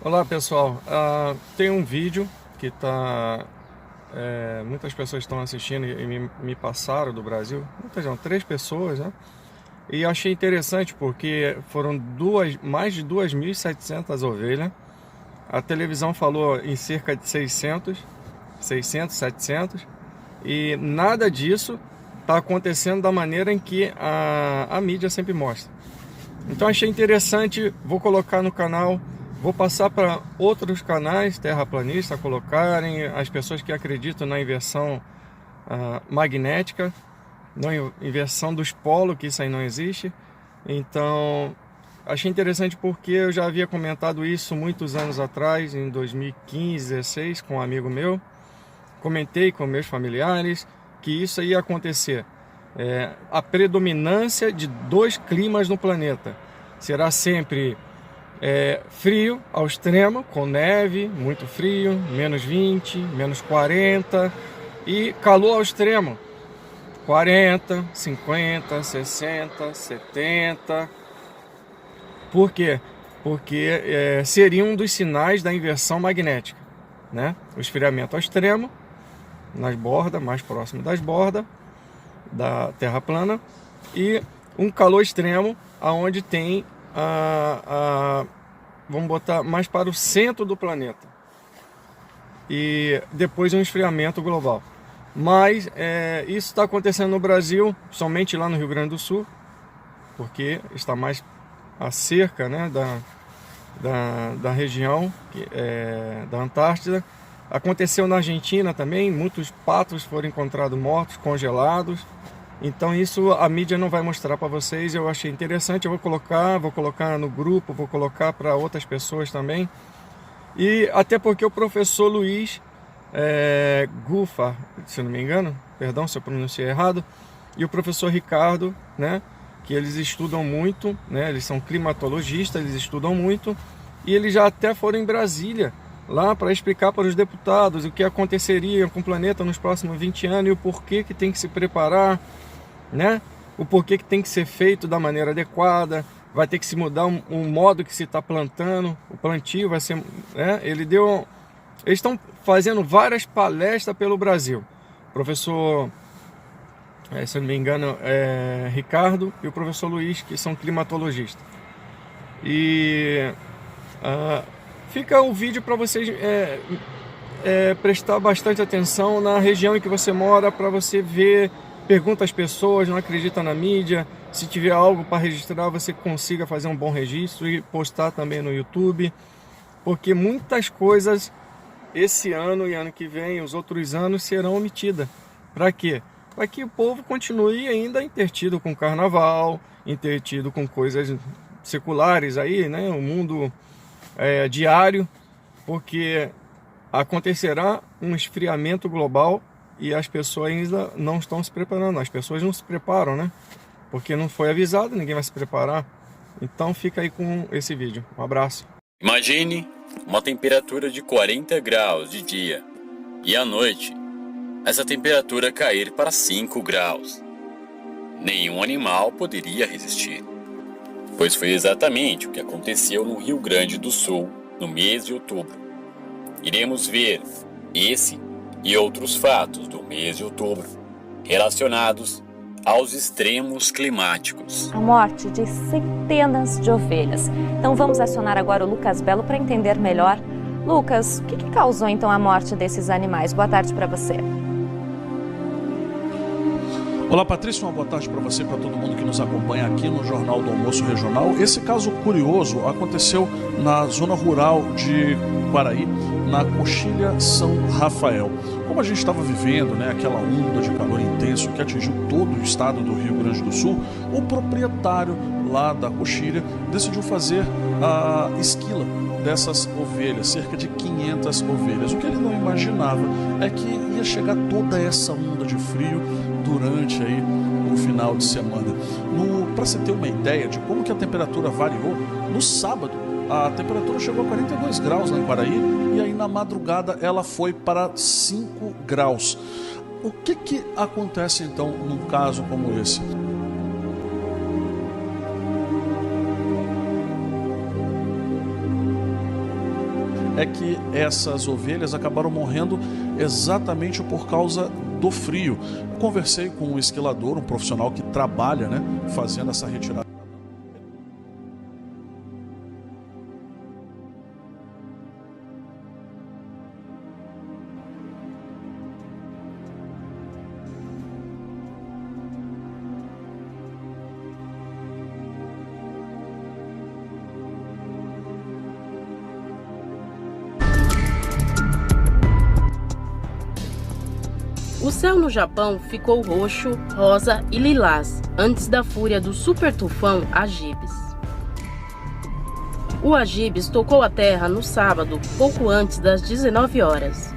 Olá pessoal, tem um vídeo que muitas pessoas estão assistindo e me passaram do Brasil, muitas não, 3 pessoas, né? E achei interessante porque foram mais de 2.700 ovelhas. A televisão falou em cerca de 600, 700, e nada disso está acontecendo da maneira em que a mídia sempre mostra. Então achei interessante, vou colocar no canal. Vou passar para outros canais terraplanistas colocarem, as pessoas que acreditam na inversão magnética, na inversão dos polos, que isso aí não existe. Então, achei interessante porque eu já havia comentado isso muitos anos atrás, em 2015, 2016, com um amigo meu. Comentei com meus familiares que isso ia acontecer. A predominância de 2 climas no planeta. Será sempre frio ao extremo, com neve, muito frio, menos 20, menos 40, e calor ao extremo, 40, 50, 60, 70. Por quê? Porque seria um dos sinais da inversão magnética, né? O esfriamento ao extremo, nas bordas, mais próximo das bordas da Terra plana, e um calor extremo, aonde tem vamos botar mais para o centro do planeta, e depois um esfriamento global. Mas isso está acontecendo no Brasil, somente lá no Rio Grande do Sul, porque está mais a cerca, né, da região da Antártida. Aconteceu na Argentina também, muitos patos foram encontrados mortos, congelados. Então isso a mídia não vai mostrar para vocês. Eu achei interessante, eu vou colocar no grupo, vou colocar para outras pessoas também. E até porque o professor Luiz Gufa, se não me engano, perdão se eu pronunciei errado, e o professor Ricardo, né, que eles estudam muito, né, eles são climatologistas, eles estudam muito, e eles já até foram em Brasília, lá para explicar para os deputados o que aconteceria com o planeta nos próximos 20 anos e o porquê que tem que se preparar, né? O porquê que tem que ser feito da maneira adequada, vai ter que se mudar o modo que se está plantando, o plantio vai ser, né? Eles estão fazendo várias palestras pelo Brasil. O professor, se eu não me engano, Ricardo e o professor Luiz, que são climatologistas. E fica o vídeo para vocês prestar bastante atenção na região em que você mora, para você ver, pergunta às pessoas, não acredita na mídia. Se tiver algo para registrar, você consiga fazer um bom registro e postar também no YouTube, porque muitas coisas esse ano e ano que vem, os outros anos, serão omitidas. Para quê? Para que o povo continue ainda entretido com carnaval, entretido com coisas seculares aí, né? O mundo diário, porque acontecerá um esfriamento global e as pessoas ainda não estão se preparando. As pessoas não se preparam, né? Porque não foi avisado, ninguém vai se preparar. Então fica aí com esse vídeo. Um abraço. Imagine uma temperatura de 40 graus de dia e à noite essa temperatura cair para 5 graus. Nenhum animal poderia resistir, pois foi exatamente o que aconteceu no Rio Grande do Sul no mês de outubro. Iremos ver esse e outros fatos do mês de outubro relacionados aos extremos climáticos. A morte de centenas de ovelhas. Então vamos acionar agora o Lucas Belo para entender melhor. Lucas, o que causou então a morte desses animais? Boa tarde para você. Olá Patrícia, uma boa tarde para você e para todo mundo que nos acompanha aqui no Jornal do Almoço Regional. Esse caso curioso aconteceu na zona rural de Quaraí, na Coxilha São Rafael. Como a gente estava vivendo, né, aquela onda de calor intenso que atingiu todo o estado do Rio Grande do Sul, o proprietário lá da Coxilha decidiu fazer a esquila dessas ovelhas, cerca de 500 ovelhas. O que ele não imaginava é que ia chegar toda essa onda de frio durante aí o final de semana. Para você ter uma ideia de como que a temperatura variou, no sábado a temperatura chegou a 42 graus lá em Quaraí e aí na madrugada ela foi para 5 graus. O que acontece então num caso como esse? é que essas ovelhas acabaram morrendo exatamente por causa do frio. Eu conversei com um esquilador, um profissional que trabalha, fazendo essa retirada. O céu no Japão ficou roxo, rosa e lilás antes da fúria do super tufão Hagibis. O Hagibis tocou a terra no sábado, pouco antes das 19 horas.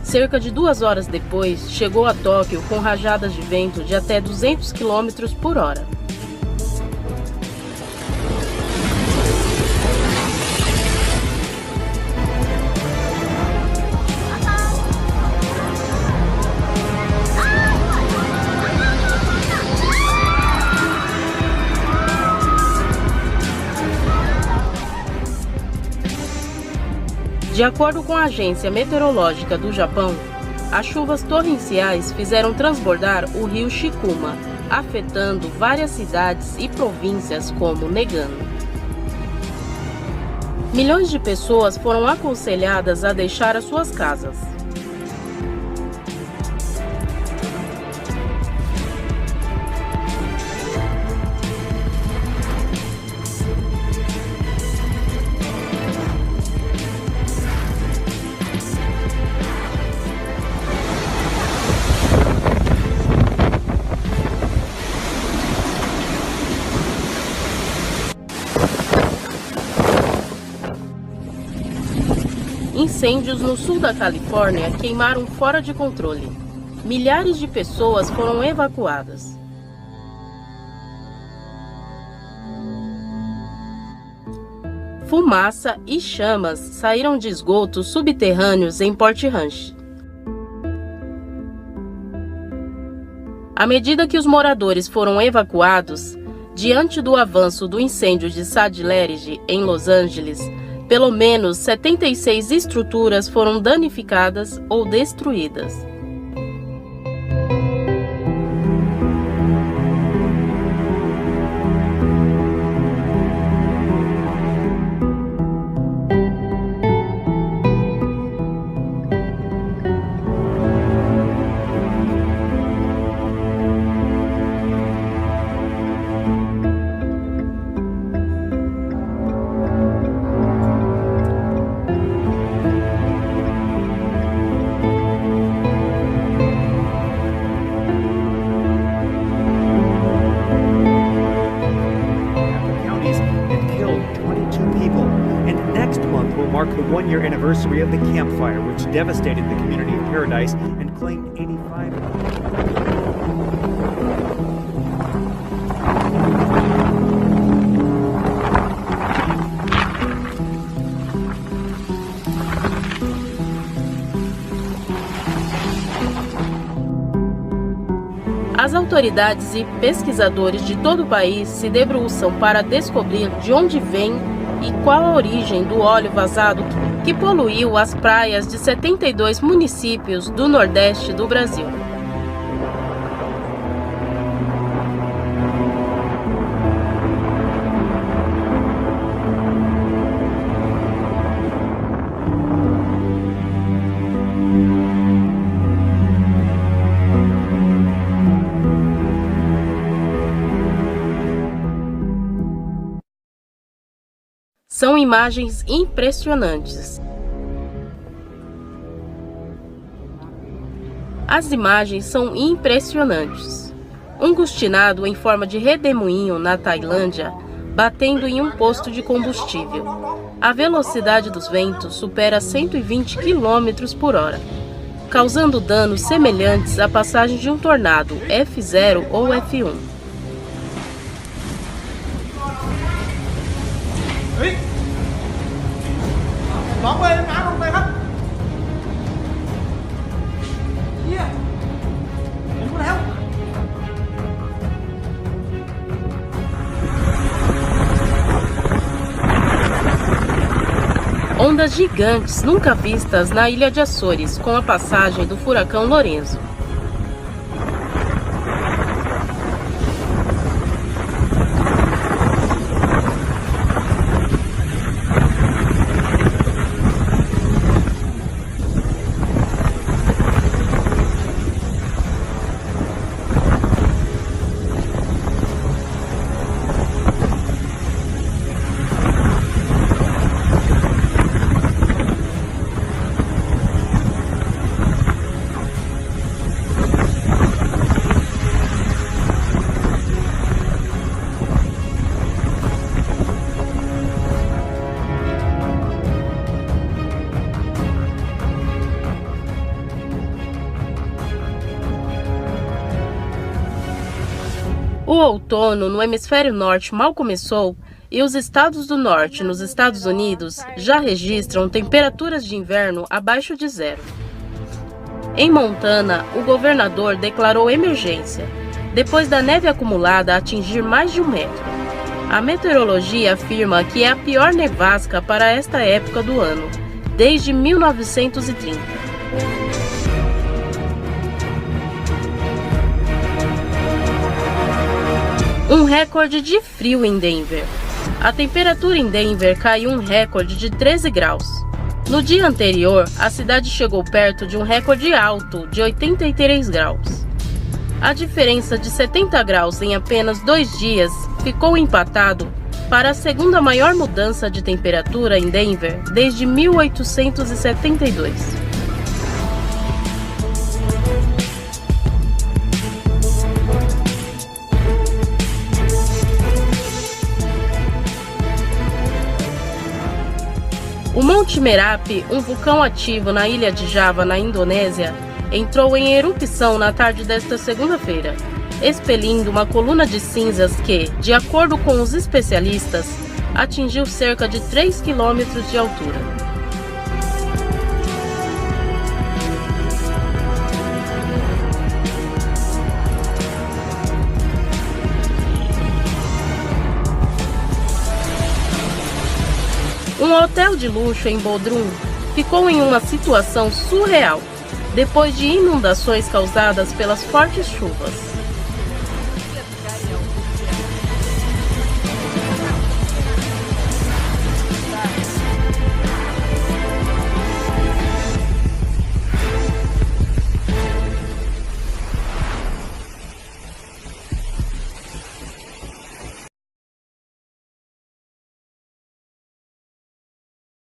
Cerca de 2 horas depois, chegou a Tóquio com rajadas de vento de até 200 km por hora. De acordo com a Agência Meteorológica do Japão, as chuvas torrenciais fizeram transbordar o rio Shikuma, afetando várias cidades e províncias como Nagano. Milhões de pessoas foram aconselhadas a deixar as suas casas. Incêndios no sul da Califórnia queimaram fora de controle. Milhares de pessoas foram evacuadas. Fumaça e chamas saíram de esgotos subterrâneos em Port Ranch. À medida que os moradores foram evacuados, diante do avanço do incêndio de Sad Lerige, em Los Angeles, pelo menos 76 estruturas foram danificadas ou destruídas. Mark the one-year anniversary of the Camp Fire, which devastated the community of Paradise and claimed 85... As autoridades e pesquisadores de todo o país se debruçam para descobrir de onde vem e qual a origem do óleo vazado que poluiu as praias de 72 municípios do Nordeste do Brasil. São imagens impressionantes. As imagens são impressionantes. Um gustinado em forma de redemoinho na Tailândia, batendo em um posto de combustível. A velocidade dos ventos supera 120 km por hora, causando danos semelhantes à passagem de um tornado F0 ou F1. Ondas gigantes nunca vistas na ilha de Açores com a passagem do furacão Lorenzo. O outono no hemisfério norte mal começou e os estados do norte, nos Estados Unidos, já registram temperaturas de inverno abaixo de zero. Em Montana, o governador declarou emergência, depois da neve acumulada atingir mais de 1 metro. A meteorologia afirma que é a pior nevasca para esta época do ano, desde 1930. Um recorde de frio em Denver. A temperatura em Denver caiu um recorde de 13 graus. No dia anterior, a cidade chegou perto de um recorde alto de 83 graus. A diferença de 70 graus em apenas 2 dias ficou empatado para a segunda maior mudança de temperatura em Denver desde 1872. O Monte Merapi, um vulcão ativo na ilha de Java, na Indonésia, entrou em erupção na tarde desta segunda-feira, expelindo uma coluna de cinzas que, de acordo com os especialistas, atingiu cerca de 3 quilômetros de altura. Um hotel de luxo em Bodrum ficou em uma situação surreal depois de inundações causadas pelas fortes chuvas.